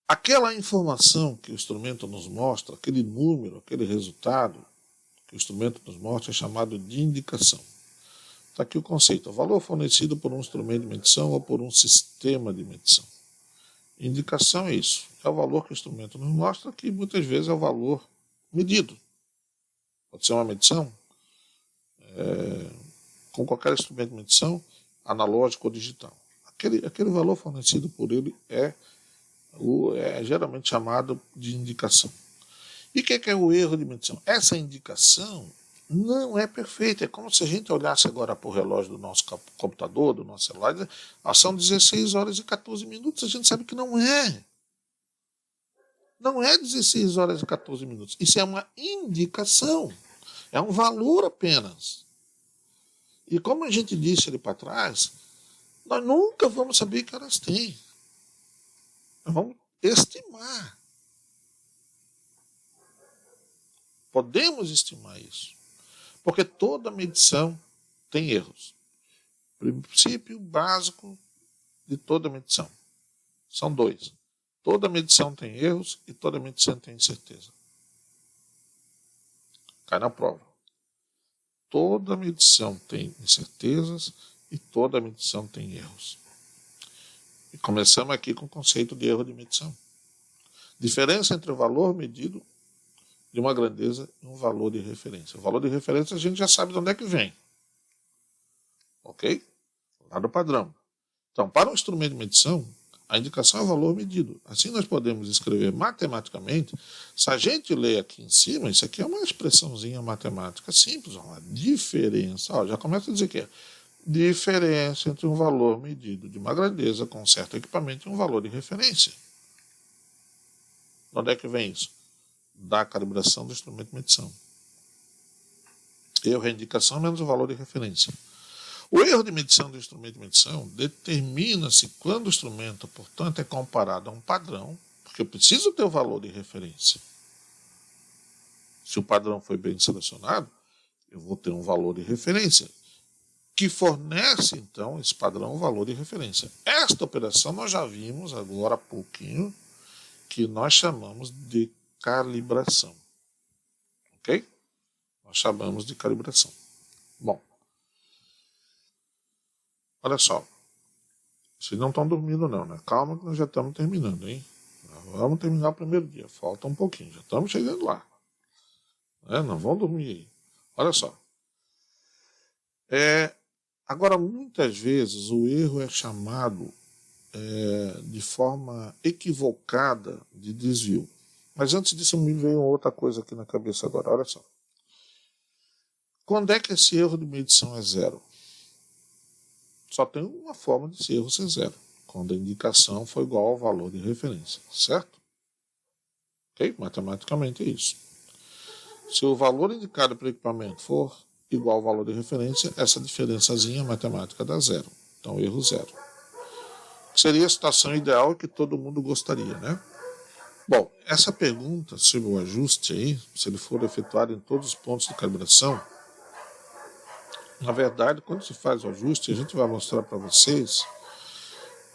Aquela informação que o instrumento nos mostra, aquele número, aquele resultado que o instrumento nos mostra é chamado de indicação. Está aqui o conceito: o valor fornecido por um instrumento de medição ou por um sistema de medição. Indicação é isso, é o valor que o instrumento nos mostra, que muitas vezes é o valor medido. Pode ser uma medição com qualquer instrumento de medição, analógico ou digital. Aquele valor fornecido por ele é geralmente chamado de indicação. E o que é o erro de medição? Essa indicação não é perfeita. É como se a gente olhasse agora para o relógio do nosso computador, do nosso celular, e são 16 horas e 14 minutos. A gente sabe que não é. Não é 16 horas e 14 minutos. Isso é uma indicação. É um valor apenas. E como a gente disse ali para trás, nós nunca vamos saber que horas tem. Nós vamos estimar. Podemos estimar isso. Porque toda medição tem erros. O princípio básico de toda medição são dois. Toda medição tem erros e toda medição tem incerteza. Cai na prova. Toda medição tem incertezas e toda medição tem erros. E começamos aqui com o conceito de erro de medição. Diferença entre o valor medido de uma grandeza e um valor de referência. O valor de referência a gente já sabe de onde é que vem. Ok? Lá do padrão. Então, para um instrumento de medição, a indicação é o valor medido. Assim nós podemos escrever matematicamente. Se a gente ler aqui em cima, isso aqui é uma expressãozinha matemática simples, uma diferença. Ó, já começa a dizer que é diferença entre um valor medido de uma grandeza com um certo equipamento e um valor de referência. De onde é que vem isso? Da calibração do instrumento de medição. Erro é indicação menos o valor de referência. O erro de medição do instrumento de medição determina-se quando o instrumento, portanto, é comparado a um padrão, porque eu preciso ter o valor de referência. Se o padrão foi bem selecionado, eu vou ter um valor de referência, que fornece, então, esse padrão o valor de referência. Esta operação nós já vimos agora há pouquinho, que nós chamamos de calibração. Ok? Nós chamamos de calibração. Bom, olha só. Vocês não estão dormindo não, né? Calma que nós já estamos terminando, hein? Vamos terminar o primeiro dia. Falta um pouquinho, já estamos chegando lá. Não vão dormir aí. Olha só. Agora, muitas vezes, o erro é chamado de forma equivocada de desvio. Mas antes disso, me veio outra coisa aqui na cabeça agora. Olha só. Quando é que esse erro de medição é zero? Só tem uma forma de esse erro ser zero. Quando a indicação for igual ao valor de referência. Certo? Ok? Matematicamente é isso. Se o valor indicado para o equipamento for igual ao valor de referência, essa diferençazinha matemática dá zero. Então, erro zero. Seria a situação ideal que todo mundo gostaria, né? Bom, essa pergunta sobre o ajuste aí, se ele for efetuado em todos os pontos de calibração, na verdade, quando se faz o ajuste, a gente vai mostrar para vocês,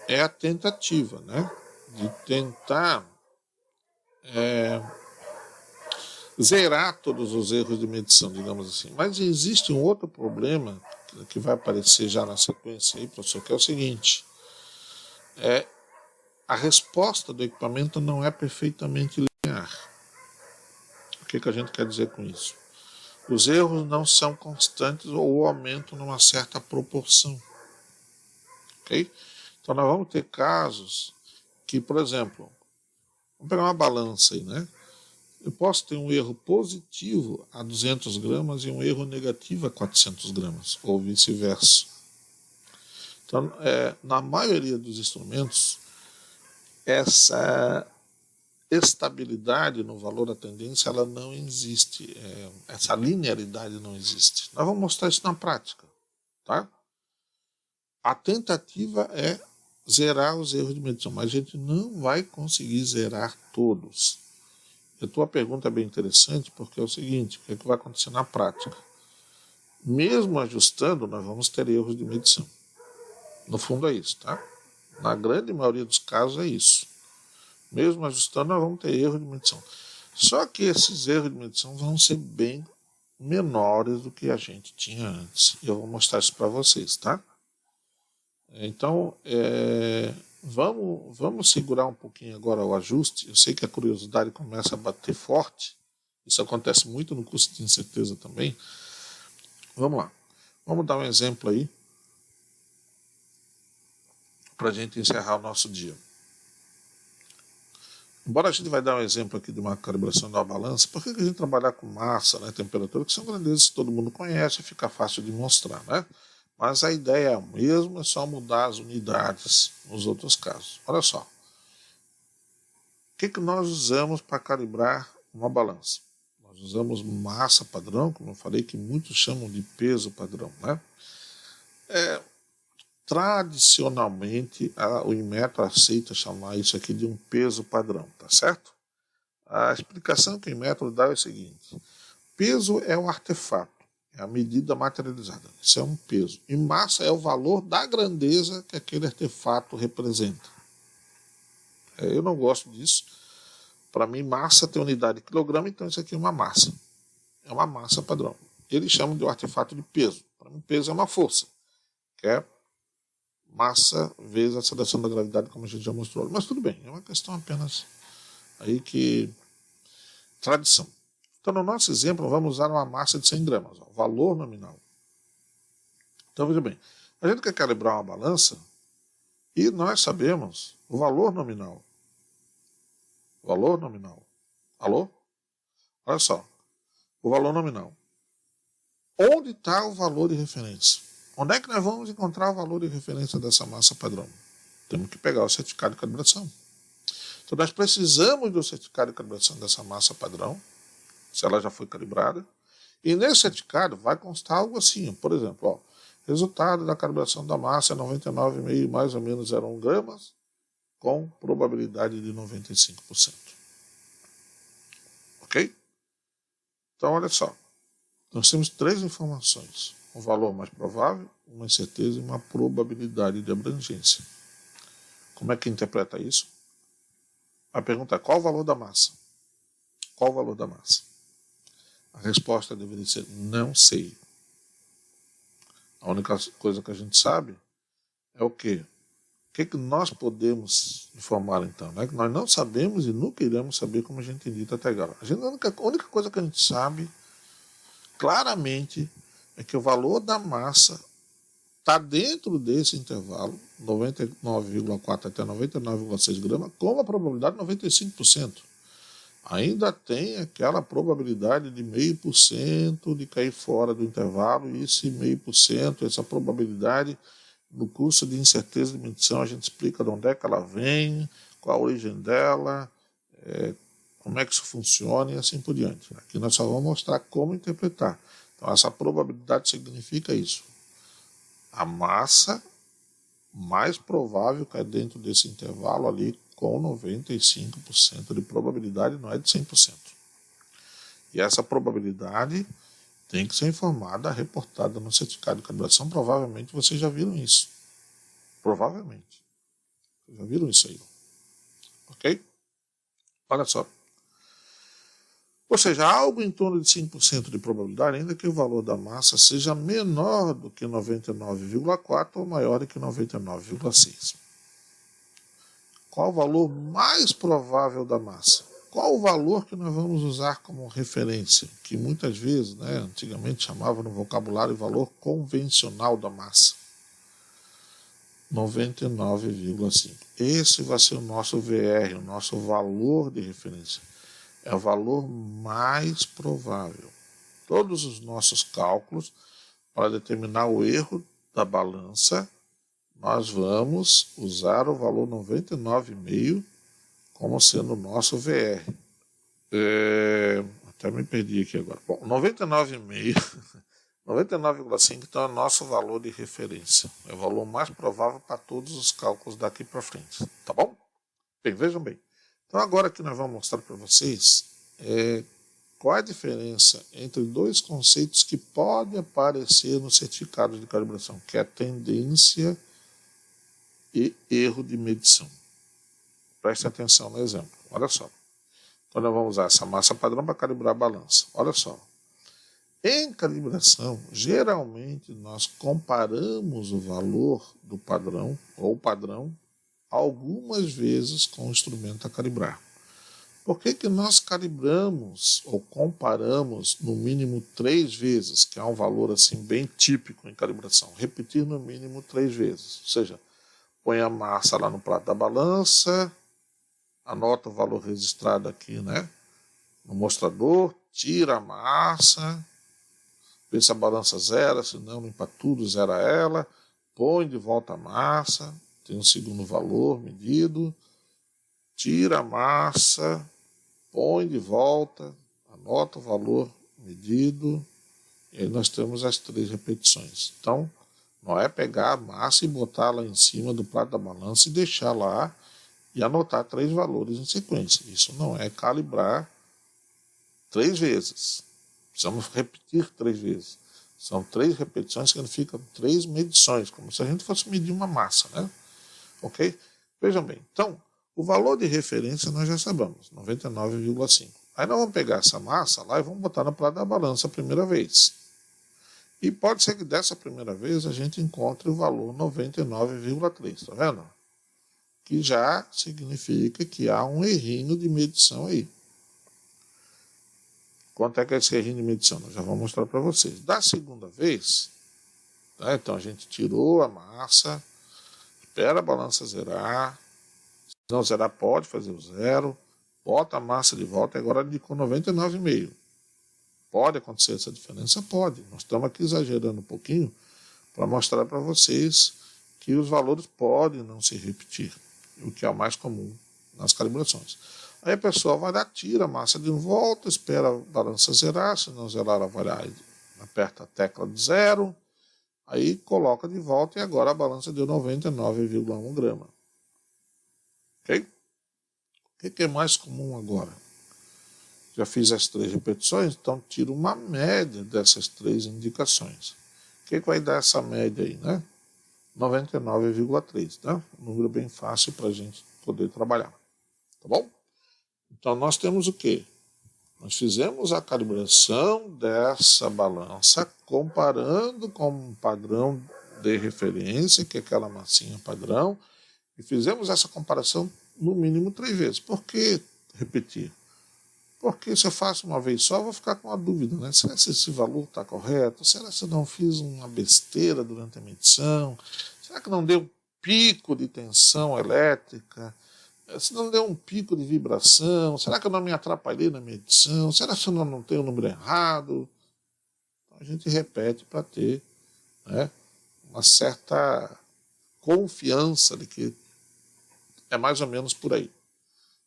é a tentativa, né? De tentar zerar todos os erros de medição, digamos assim. Mas existe um outro problema que vai aparecer já na sequência aí, professor, que é o seguinte: a resposta do equipamento não é perfeitamente linear. O que a gente quer dizer com isso? Os erros não são constantes ou aumentam numa certa proporção. Ok? Então nós vamos ter casos que, por exemplo, vamos pegar uma balança aí, né? Eu posso ter um erro positivo a 200 gramas e um erro negativo a 400 gramas, ou vice-versa. Então, na maioria dos instrumentos, essa estabilidade no valor da tendência ela não existe. Essa linearidade não existe. Nós vamos mostrar isso na prática. Tá? A tentativa é zerar os erros de medição, mas a gente não vai conseguir zerar todos. A tua pergunta é bem interessante, porque é o seguinte: o que vai acontecer na prática? Mesmo ajustando, nós vamos ter erros de medição. No fundo é isso, tá? Na grande maioria dos casos é isso. Mesmo ajustando, nós vamos ter erro de medição. Só que esses erros de medição vão ser bem menores do que a gente tinha antes. Eu vou mostrar isso para vocês, tá? Então, vamos segurar um pouquinho agora o ajuste. Eu sei que a curiosidade começa a bater forte. Isso acontece muito no curso de incerteza também. Vamos lá. Vamos dar um exemplo aí para a gente encerrar o nosso dia. Embora a gente vai dar um exemplo aqui de uma calibração da balança, por que a gente trabalhar com massa, né, temperatura, que são grandezas que todo mundo conhece, fica fácil de mostrar, né? Mas a ideia é a mesma, é só mudar as unidades nos outros casos. Olha só. O que nós usamos para calibrar uma balança? Nós usamos massa padrão, como eu falei, que muitos chamam de peso padrão, né? Tradicionalmente, o Inmetro aceita chamar isso aqui de um peso padrão, tá certo? A explicação que o Inmetro dá é o seguinte: peso é o artefato, é a medida materializada, isso é um peso. E massa é o valor da grandeza que aquele artefato representa. Eu não gosto disso. Para mim, massa tem unidade de quilograma, então isso aqui é uma massa. É uma massa padrão. Eles chamam de um artefato de peso. Para mim, peso é uma força, que é massa vezes a aceleração da gravidade, como a gente já mostrou. Mas tudo bem, é uma questão apenas aí que tradição. Então, no nosso exemplo, vamos usar uma massa de 100 gramas, ó, valor nominal. Então, veja bem, a gente quer calibrar uma balança e nós sabemos o valor nominal. Valor nominal. Alô? Olha só, o valor nominal. Onde está o valor de referência? Onde é que nós vamos encontrar o valor de referência dessa massa padrão? Temos que pegar o certificado de calibração. Então, nós precisamos do certificado de calibração dessa massa padrão, se ela já foi calibrada. E nesse certificado vai constar algo assim, por exemplo, ó, resultado da calibração da massa é 99,5 mais ou menos 0,1 gramas, com probabilidade de 95%. Ok? Então, olha só. Nós temos 3 informações: um valor mais provável, uma incerteza e uma probabilidade de abrangência. Como é que interpreta isso? A pergunta é: qual o valor da massa? Qual o valor da massa? A resposta deveria ser: não sei. A única coisa que a gente sabe é o quê? O que nós podemos informar então? Né? Que nós não sabemos e nunca iremos saber, como a gente tem dito até agora. A única coisa que a gente sabe claramente é que o valor da massa está dentro desse intervalo, 99,4 até 99,6 gramas, com a probabilidade de 95%. Ainda tem aquela probabilidade de 0,5% de cair fora do intervalo, e esse 0,5%, essa probabilidade, no curso de incerteza de medição, a gente explica de onde é que ela vem, qual a origem dela, como é que isso funciona e assim por diante. Aqui nós só vamos mostrar como interpretar. Então, essa probabilidade significa isso: a massa mais provável cai dentro desse intervalo ali com 95% de probabilidade, não é de 100%. E essa probabilidade tem que ser informada, reportada no certificado de calibração. Provavelmente vocês já viram isso. Provavelmente. Vocês já viram isso aí. Ok? Olha só. Ou seja, algo em torno de 5% de probabilidade, ainda que o valor da massa seja menor do que 99,4 ou maior do que 99,6. Qual o valor mais provável da massa? Qual o valor que nós vamos usar como referência? Que muitas vezes, antigamente chamava no vocabulário valor convencional da massa. 99,5. Esse vai ser o nosso VR, o nosso valor de referência. É o valor mais provável. Todos os nossos cálculos, para determinar o erro da balança, nós vamos usar o valor 99,5 como sendo o nosso VR. Até me perdi aqui agora. Bom, 99,5, 99,5 então é o nosso valor de referência. É o valor mais provável para todos os cálculos daqui para frente. Tá bom? Bem, vejam bem. Então agora que nós vamos mostrar para vocês qual é a diferença entre 2 conceitos que podem aparecer no certificado de calibração, que é a tendência e erro de medição. Preste atenção no exemplo. Olha só. Então nós vamos usar essa massa padrão para calibrar a balança. Olha só. Em calibração, geralmente nós comparamos o valor do padrão, ou padrão, algumas vezes com o instrumento a calibrar. Por que que nós calibramos ou comparamos no mínimo 3 vezes, que é um valor assim bem típico em calibração? Repetir no mínimo 3 vezes. Ou seja, põe a massa lá no prato da balança, anota o valor registrado aqui, né, no mostrador, tira a massa, vê se a balança zera, se não, limpa tudo, zera ela, põe de volta a massa, tem um segundo valor medido, tira a massa, põe de volta, anota o valor medido, e aí nós temos as 3 repetições. Então, não é pegar a massa e botar lá em cima do prato da balança e deixar lá e anotar 3 valores em sequência. Isso não é calibrar 3 vezes. Precisamos repetir 3 vezes. São 3 repetições, significam 3 medições, como se a gente fosse medir uma massa, né? Ok? Vejam bem, então, o valor de referência nós já sabemos, 99,5. Aí nós vamos pegar essa massa lá e vamos botar no prato da balança a primeira vez. E pode ser que dessa primeira vez a gente encontre o valor 99,3, tá vendo? Que já significa que há um errinho de medição aí. Quanto é que é esse errinho de medição? Eu já vou mostrar para vocês. Da segunda vez, tá? Então a gente tirou a massa, espera a balança zerar, se não zerar pode fazer o zero, bota a massa de volta e agora indicou 99,5. Pode acontecer essa diferença? Pode. Nós estamos aqui exagerando um pouquinho para mostrar para vocês que os valores podem não se repetir, o que é o mais comum nas calibrações. Aí a pessoa vai lá, tira a massa de volta, espera a balança zerar, se não zerar ela vai lá, aperta a tecla de 0, aí coloca de volta e agora a balança deu 99,1 grama. Ok? O que é mais comum agora? Já fiz as 3 repetições, então tiro uma média dessas 3 indicações. O que vai dar essa média aí, né? 99,3, tá? Um número bem fácil para a gente poder trabalhar. Tá bom? Então nós temos o quê? Nós fizemos a calibração dessa balança comparando com um padrão de referência, que é aquela massinha padrão, e fizemos essa comparação no mínimo 3 vezes. Por que repetir? Porque se eu faço uma vez só, eu vou ficar com a dúvida, né? Será que esse valor está correto? Será que eu não fiz uma besteira durante a medição? Será que não deu pico de tensão elétrica? Se não deu um pico de vibração? Será que eu não me atrapalhei na medição? Será que eu não tenho o número errado? Então a gente repete para ter, né, uma certa confiança de que é mais ou menos por aí.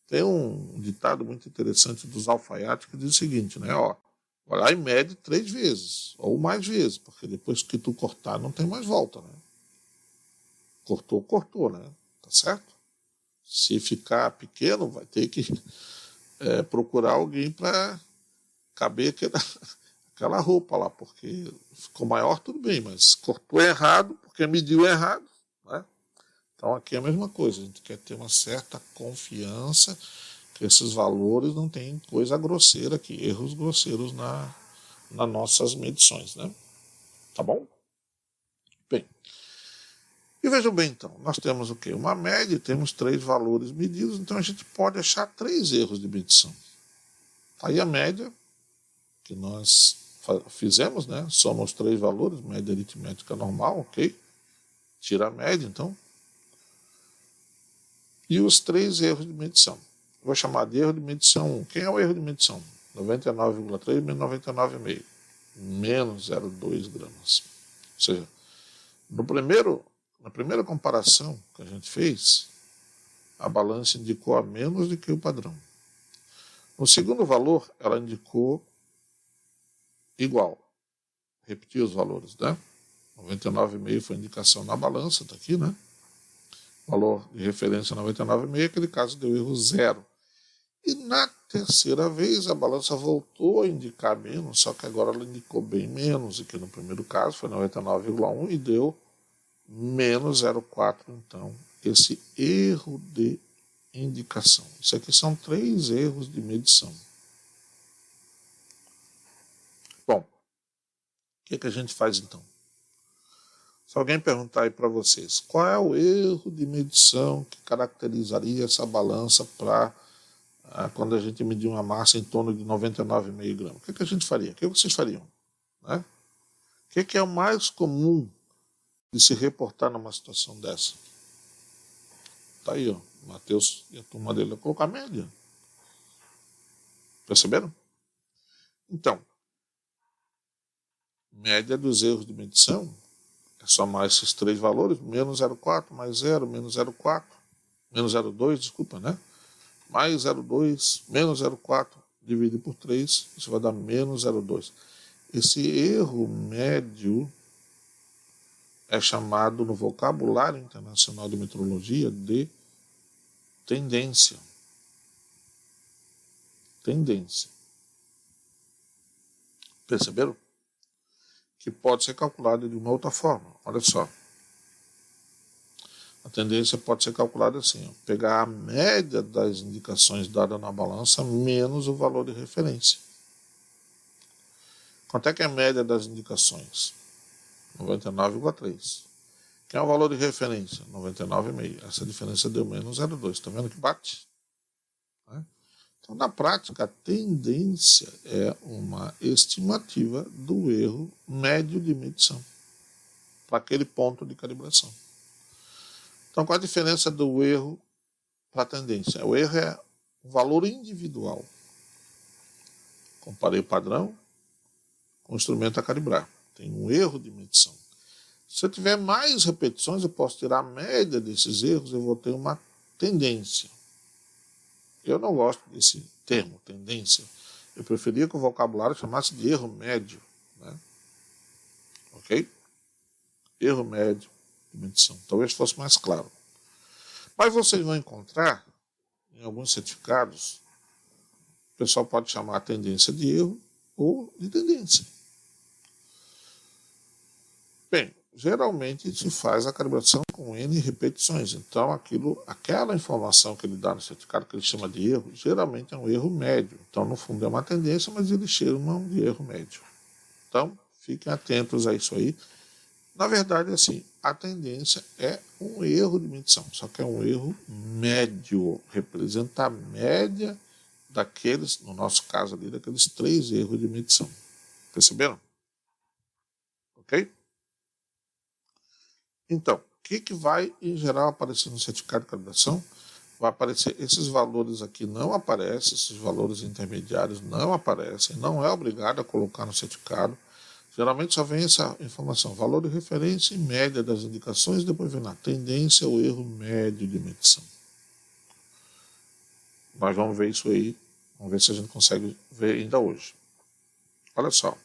Tem um ditado muito interessante dos alfaiates que diz o seguinte, né? Ó, vai lá e mede 3 vezes, ou mais vezes, porque depois que tu cortar não tem mais volta, né? Cortou, cortou, né? Tá certo? Se ficar pequeno, vai ter que procurar alguém para caber aquela roupa lá, porque ficou maior, tudo bem, mas cortou errado, porque mediu errado, né? Então aqui é a mesma coisa, a gente quer ter uma certa confiança que esses valores não tem coisa grosseira aqui, erros grosseiros nas nossas medições, né? Tá bom? Bem, e vejam bem então, nós temos o quê? Uma média, temos 3 valores medidos, então a gente pode achar 3 erros de medição. Aí a média que nós fizemos, né? Somam os 3 valores, média aritmética normal, ok? Tira a média, então. E os 3 erros de medição. Vou chamar de erro de medição 1. Quem é o erro de medição? 99,3 menos 99,5. Menos 0,2 gramas. Ou seja, na primeira comparação que a gente fez, a balança indicou a menos do que o padrão. No segundo valor, ela indicou igual. Repetir os valores, né? 99,5 foi a indicação na balança, está aqui, né? Valor de referência 99,5, aquele caso deu erro 0. E na terceira vez a balança voltou a indicar menos, só que agora ela indicou bem menos, e que no primeiro caso foi 99,1 e deu menos 0,4, então, esse erro de indicação. Isso aqui são 3 erros de medição. Bom, o que a gente faz então? Se alguém perguntar aí para vocês, qual é o erro de medição que caracterizaria essa balança para quando a gente medir uma massa em torno de 99,5 gramas? O que a gente faria? O que vocês fariam? Né? O que é o mais comum de se reportar numa situação dessa? Tá aí, ó, Matheus e a turma dele colocou a média. Perceberam? Então, média dos erros de medição é somar esses 3 valores, menos 0,4, mais 0, menos 0,4, menos 0,2, desculpa, né? Mais 0,2, menos 0,4, divide por 3, isso vai dar menos 0,2. Esse erro médio é chamado no vocabulário internacional de metrologia de tendência. Tendência. Perceberam? Que pode ser calculado de uma outra forma. Olha só. A tendência pode ser calculada assim, ó, pegar a média das indicações dadas na balança menos o valor de referência. Quanto é que é a média das indicações? 99,3. Quem é o valor de referência? 99,5. Essa diferença deu menos 0,2. Está vendo que bate? Né? Então, na prática, a tendência é uma estimativa do erro médio de medição para aquele ponto de calibração. Então, qual a diferença do erro para a tendência? O erro é um valor individual. Comparei o padrão com o instrumento a calibrar. Tem um erro de medição. Se eu tiver mais repetições, eu posso tirar a média desses erros, eu vou ter uma tendência. Eu não gosto desse termo, tendência. Eu preferia que o vocabulário chamasse de erro médio. Né? Ok? Erro médio de medição. Talvez fosse mais claro. Mas vocês vão encontrar, em alguns certificados, o pessoal pode chamar a tendência de erro ou de tendência. Bem, geralmente se faz a calibração com N repetições. Então, aquela informação que ele dá no certificado, que ele chama de erro, geralmente é um erro médio. Então, no fundo, é uma tendência, mas eles chamam de erro médio. Então, fiquem atentos a isso aí. Na verdade, assim, a tendência é um erro de medição, só que é um erro médio. Representa a média daqueles, no nosso caso ali, daqueles 3 erros de medição. Perceberam? Ok? Então, o que vai, em geral, aparecer no certificado de calibração? Vai aparecer esses valores aqui, não aparecem, esses valores intermediários não aparecem, não é obrigado a colocar no certificado. Geralmente só vem essa informação, valor de referência e média das indicações, depois vem na tendência o erro médio de medição. Nós vamos ver isso aí, vamos ver se a gente consegue ver ainda hoje. Olha só.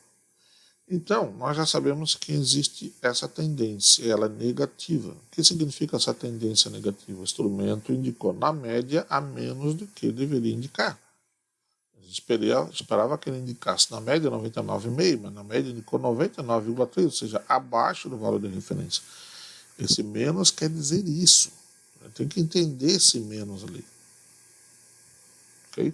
Então, nós já sabemos que existe essa tendência, ela é negativa. O que significa essa tendência negativa? O instrumento indicou, na média, a menos do que deveria indicar. A gente esperava que ele indicasse na média 99,5, mas na média indicou 99,3, ou seja, abaixo do valor de referência. Esse menos quer dizer isso. Tem que entender esse menos ali. Okay?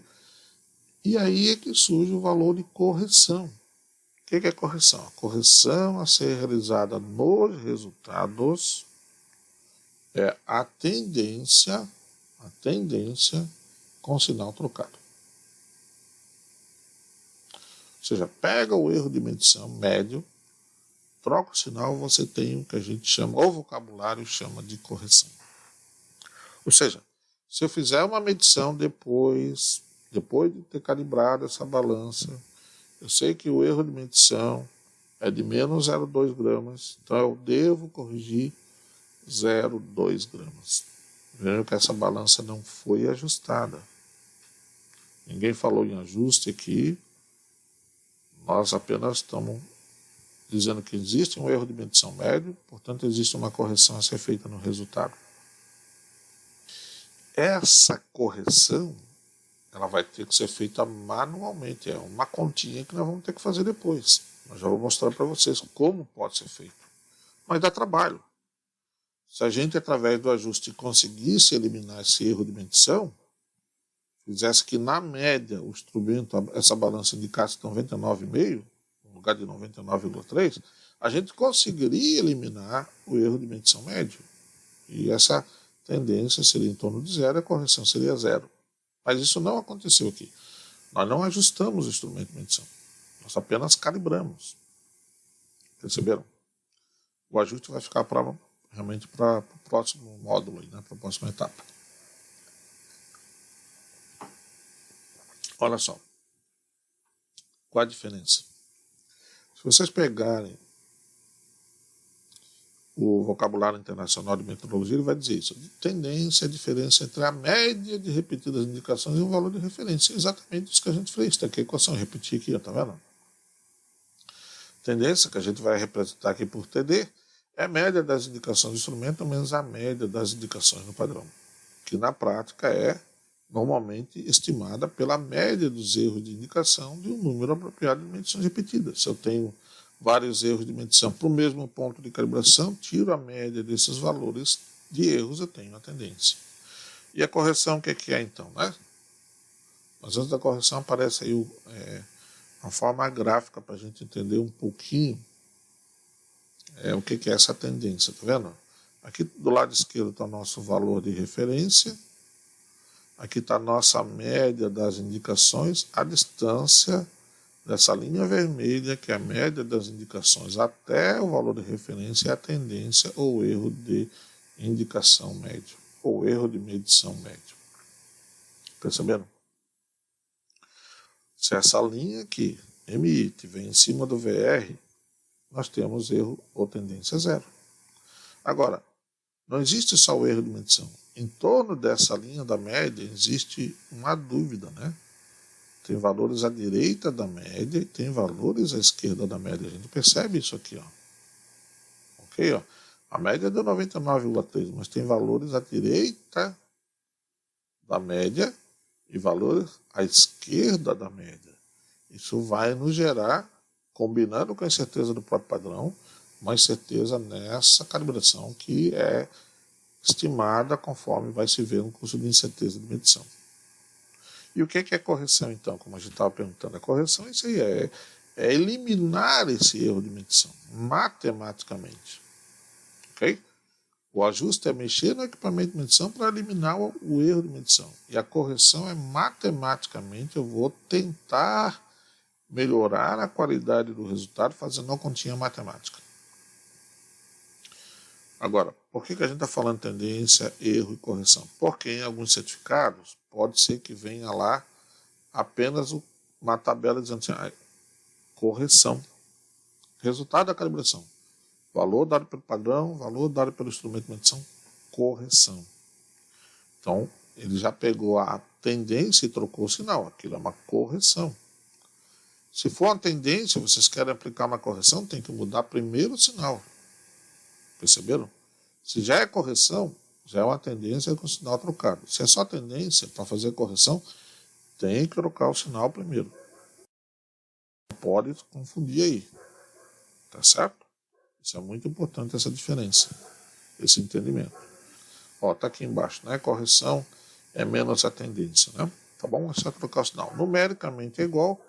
E aí é que surge o valor de correção. O que é correção? A correção a ser realizada nos resultados é a tendência com sinal trocado. Ou seja, pega o erro de medição médio, troca o sinal, você tem o que a gente chama, o vocabulário chama de correção. Ou seja, se eu fizer uma medição depois de ter calibrado essa balança, eu sei que o erro de medição é de menos 0,2 gramas, então eu devo corrigir 0,2 gramas. Vejam que essa balança não foi ajustada. Ninguém falou em ajuste aqui, nós apenas estamos dizendo que existe um erro de medição médio, portanto existe uma correção a ser feita no resultado. Essa correção ela vai ter que ser feita manualmente. É uma continha que nós vamos ter que fazer depois. Eu já vou mostrar para vocês como pode ser feito. Mas dá trabalho. Se a gente, através do ajuste, conseguisse eliminar esse erro de medição, fizesse que, na média, o instrumento, essa balança indicasse 99,5, no lugar de 99,3, a gente conseguiria eliminar o erro de medição médio. E essa tendência seria em torno de zero, a correção seria zero. Mas isso não aconteceu aqui. Nós não ajustamos o instrumento de medição. Nós apenas calibramos. Perceberam? O ajuste vai ficar realmente para o próximo módulo, para a próxima etapa. Olha só. Qual a diferença? Se vocês pegarem o vocabulário internacional de metrologia, ele vai dizer isso. Tendência é a diferença entre a média de repetidas indicações e o valor de referência. É exatamente isso que a gente fez. Está aqui a equação. Repetir aqui, está vendo? Tendência, que a gente vai representar aqui por TD, é a média das indicações do instrumento menos a média das indicações no padrão, que na prática é normalmente estimada pela média dos erros de indicação de um número apropriado de medições repetidas. Se eu tenho vários erros de medição para o mesmo ponto de calibração, tiro a média desses valores de erros, eu tenho a tendência. E a correção, o que é então? Né? Mas antes da correção aparece aí uma forma gráfica para a gente entender um pouquinho o que é essa tendência, tá vendo? Aqui do lado esquerdo está o nosso valor de referência, aqui está a nossa média das indicações, a distância dessa linha vermelha, que é a média das indicações até o valor de referência, é a tendência ou erro de indicação médio, ou erro de medição médio. Perceberam? Se essa linha aqui, MI, estiver em cima do VR, nós temos erro ou tendência zero. Agora, não existe só o erro de medição. Em torno dessa linha da média existe uma dúvida, né? Tem valores à direita da média e tem valores à esquerda da média. A gente percebe isso aqui, ó. Ok? Ó. A média deu 99,3, mas tem valores à direita da média e valores à esquerda da média. Isso vai nos gerar, combinando com a incerteza do próprio padrão, uma incerteza nessa calibração que é estimada conforme vai se ver no curso de incerteza de medição. E o que é correção, então, como a gente estava perguntando? A correção, isso aí é eliminar esse erro de medição, matematicamente. Ok? O ajuste é mexer no equipamento de medição para eliminar o erro de medição. E a correção é matematicamente, eu vou tentar melhorar a qualidade do resultado fazendo uma continha matemática. Agora, por que a gente está falando tendência, erro e correção? Porque em alguns certificados pode ser que venha lá apenas uma tabela dizendo assim, correção, resultado da calibração, valor dado pelo padrão, valor dado pelo instrumento de medição, correção. Então, ele já pegou a tendência e trocou o sinal, aquilo é uma correção. Se for uma tendência, vocês querem aplicar uma correção, tem que mudar primeiro o sinal. Perceberam? Se já é correção, já é uma tendência com o sinal trocado. Se é só tendência, para fazer a correção, tem que trocar o sinal primeiro. Não pode confundir aí. Tá certo? Isso é muito importante, essa diferença, esse entendimento. Ó, tá aqui embaixo, né? Correção é menos a tendência, né? Tá bom? É só trocar o sinal. Numericamente é igual,